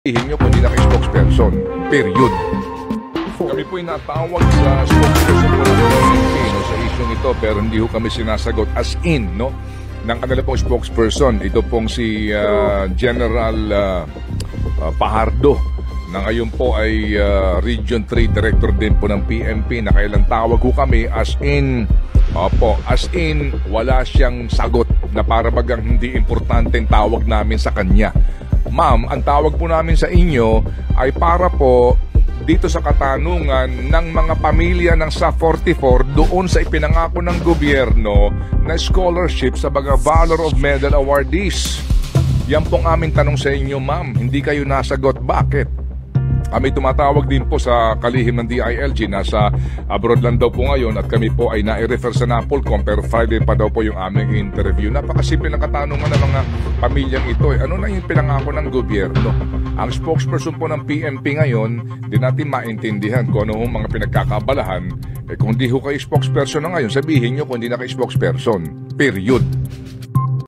Sabihin nyo kung hindi na kayo spokesperson. Period. Kami po natawag sa spokesperson po ng PNP sa isyong ito, pero hindi ho kami sinasagot as in, no? Ng kanila pong spokesperson. Ito pong si General Pajardo na ngayon po ay Region 3 Director din po ng PNP na kailang tawag ho kami as in wala siyang sagot na para bagang hindi importante ang tawag namin sa kanya. Ma'am, ang tawag po namin sa inyo ay para po dito sa katanungan ng mga pamilya ng SA-44 doon sa ipinangako ng gobyerno na scholarship sa mga Valor of Medal awardees. Yan pong aming tanong sa inyo, ma'am. Hindi kayo nasagot. Bakit? Kami tumatawag din po sa kalihim ng DILG. Nasa abroad lang daw po ngayon at kami po ay nai-refer sa NAPOLCOM pero Friday pa daw po yung aming interview. Napakasimple ng katanungan ng mga pamilyang ito. Ano na yung pinangako ng gobyerno? Ang spokesperson po ng PNP ngayon, di natin maintindihan kung ano mga pinagkakabalahan. Kung di ho kayo spokesperson na ngayon, sabihin nyo kung di na kayo spokesperson. Period.